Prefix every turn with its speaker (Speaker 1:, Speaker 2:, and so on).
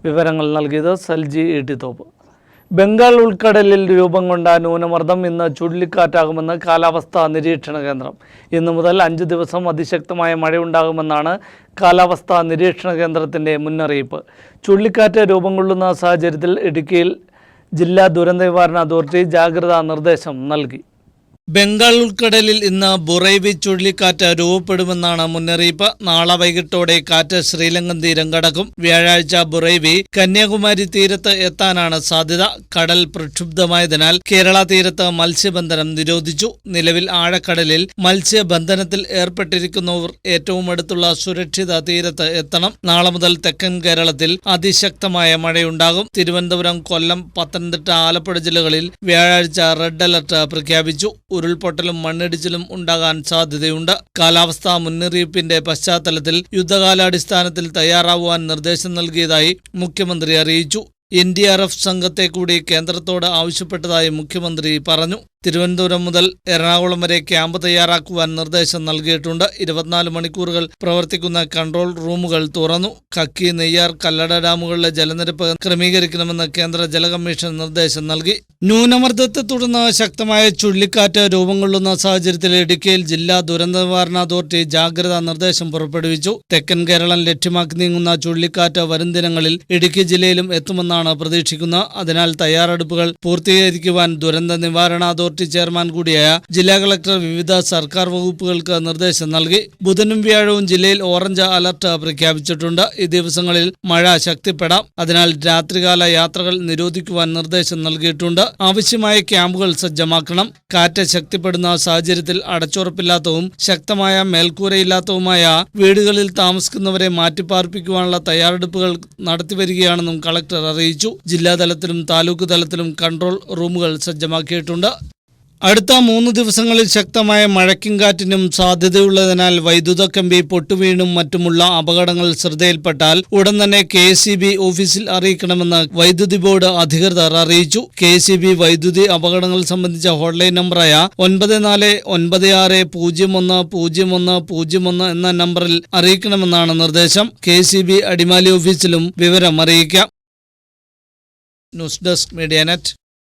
Speaker 1: വിവരങ്ങൾ നൽകിയത് സൽജി ഇട്ടിത്തോപ്പ്. ബംഗാൾ ഉൾക്കടലിൽ രൂപം കൊണ്ട ന്യൂനമർദ്ദം ഇന്ന് ചുഴലിക്കാറ്റാകുമെന്ന് കാലാവസ്ഥാ നിരീക്ഷണ കേന്ദ്രം. ഇന്നു മുതൽ 5 ദിവസം അതിശക്തമായ മഴയുണ്ടാകുമെന്നാണ് കാലാവസ്ഥാ നിരീക്ഷണ കേന്ദ്രത്തിൻ്റെ മുന്നറിയിപ്പ്. ചുഴലിക്കാറ്റ് രൂപം കൊള്ളുന്ന സാഹചര്യത്തിൽ ഇടുക്കിയിൽ ജില്ലാ ദുരന്ത നിവാരണ അതോറിറ്റി ജാഗ്രതാ നിർദ്ദേശം നൽകി. ബംഗാൾ ഉൾക്കടലിൽ ഇന്ന് ബുറൈവി ചുഴലിക്കാറ്റ് രൂപപ്പെടുമെന്നാണ് മുന്നറിയിപ്പ്. നാളെ വൈകിട്ടോടെ കാറ്റ് ശ്രീലങ്കൻ തീരം കടക്കും. വ്യാഴാഴ്ച ബുറൈവി കന്യാകുമാരി തീരത്ത് എത്താനാണ് സാധ്യത. കടൽ പ്രക്ഷുബ്ധമായതിനാൽ കേരള തീരത്ത് മത്സ്യബന്ധനം നിരോധിച്ചു. നിലവിൽ ആഴക്കടലിൽ മത്സ്യബന്ധനത്തിൽ ഏർപ്പെട്ടിരിക്കുന്നവർ ഏറ്റവും അടുത്തുള്ള സുരക്ഷിത തീരത്ത് എത്തണം. നാളെ മുതൽ തെക്കൻ കേരളത്തിൽ അതിശക്തമായ മഴയുണ്ടാകും. തിരുവനന്തപുരം, കൊല്ലം, പത്തനംതിട്ട, ആലപ്പുഴ ജില്ലകളിൽ വ്യാഴാഴ്ച റെഡ് അലർട്ട് പ്രഖ്യാപിച്ചു. ഉരുൾപൊട്ടലും മണ്ണിടിച്ചിലും ഉണ്ടാകാൻ സാധ്യതയുണ്ട്. കാലാവസ്ഥാ മുന്നറിയിപ്പിന്റെ പശ്ചാത്തലത്തിൽ യുദ്ധകാലാടിസ്ഥാനത്തിൽ തയ്യാറാവാൻ നിർദ്ദേശം നൽകിയതായി മുഖ്യമന്ത്രി അറിയിച്ചു. NDRF സംഘത്തെ കൂടി കേന്ദ്രത്തോട് ആവശ്യപ്പെട്ടതായി മുഖ്യമന്ത്രി പറഞ്ഞു. തിരുവനന്തപുരം മുതൽ എറണാകുളം വരെ ക്യാമ്പ് തയ്യാറാക്കുവാൻ നിർദ്ദേശം നൽകിയിട്ടുണ്ട്. 24 മണിക്കൂറുകൾ പ്രവർത്തിക്കുന്ന കൺട്രോൾ റൂമുകൾ തുറന്നു. കക്കി, നെയ്യാർ, കല്ലട ഡാമുകളിലെ ജലനിരപ്പ് ക്രമീകരിക്കണമെന്ന് കേന്ദ്ര ജല കമ്മീഷൻ നിർദ്ദേശം നൽകി. ന്യൂനമർദ്ദത്തെ തുടർന്ന് ശക്തമായ ചുഴലിക്കാറ്റ് രൂപം കൊള്ളുന്ന സാഹചര്യത്തിൽ ഇടുക്കിയിൽ ജില്ലാ ദുരന്ത നിവാരണ അതോറിറ്റി ജാഗ്രതാ നിർദ്ദേശം പുറപ്പെടുവിച്ചു. തെക്കൻ കേരളം ലക്ഷ്യമാക്കി നീങ്ങുന്ന ചുഴലിക്കാറ്റ് വരും ദിനങ്ങളിൽ ഇടുക്കി ജില്ലയിലും എത്തുമെന്നാണ് പ്രതീക്ഷിക്കുന്നത്. അതിനാൽ തയ്യാറെടുപ്പുകൾ പൂർത്തീകരിക്കുവാൻ ദുരന്ത നിവാരണ അതോറിറ്റി ചെയർമാൻ കൂടിയായ ജില്ലാ കളക്ടർ വിവിധ സർക്കാർ വകുപ്പുകൾക്ക് നിർദ്ദേശം നൽകി. ബുധനും വ്യാഴവും ജില്ലയിൽ ഓറഞ്ച് അലർട്ട് പ്രഖ്യാപിച്ചിട്ടുണ്ട്. ഈ ദിവസങ്ങളിൽ മഴ ശക്തിപ്പെടാം. അതിനാൽ രാത്രികാല യാത്രകൾ നിരോധിക്കുവാൻ നിർദ്ദേശം നൽകിയിട്ടുണ്ട്. ആവശ്യമായ ക്യാമ്പുകൾ സജ്ജമാക്കണം. കാറ്റ് ശക്തിപ്പെടുന്ന സാഹചര്യത്തിൽ അടച്ചുറപ്പില്ലാത്തതും ശക്തമായ മേൽക്കൂരയില്ലാത്തതുമായ വീടുകളിൽ താമസിക്കുന്നവരെ മാറ്റിപ്പാർപ്പിക്കുവാനുള്ള തയ്യാറെടുപ്പുകൾ നടത്തിവരികയാണെന്നും കളക്ടർ അറിയിച്ചു. ജില്ലാതലത്തിലും താലൂക്ക് തലത്തിലും കൺട്രോൾ റൂമുകൾ സജ്ജമാക്കിയിട്ടുണ്ട്. അടുത്ത 3 ദിവസങ്ങളിൽ ശക്തമായ മഴയ്ക്കും കാറ്റിനും സാധ്യതയുള്ളതിനാൽ വൈദ്യുത കമ്പി പൊട്ടുവീണും മറ്റുമുള്ള അപകടങ്ങൾ ശ്രദ്ധയിൽപ്പെട്ടാൽ ഉടൻ തന്നെ KSEB ഓഫീസിൽ അറിയിക്കണമെന്ന് വൈദ്യുതി ബോർഡ് അധികൃതർ അറിയിച്ചു. KSEB വൈദ്യുതി അപകടങ്ങൾ സംബന്ധിച്ച ഹോട്ട്ലൈൻ നമ്പറായ 9496010101 എന്ന നമ്പറിൽ അറിയിക്കണമെന്നാണ് നിർദ്ദേശം. KSEB അടിമാലി ഓഫീസിലും വിവരം അറിയിക്കാം. News desk media net.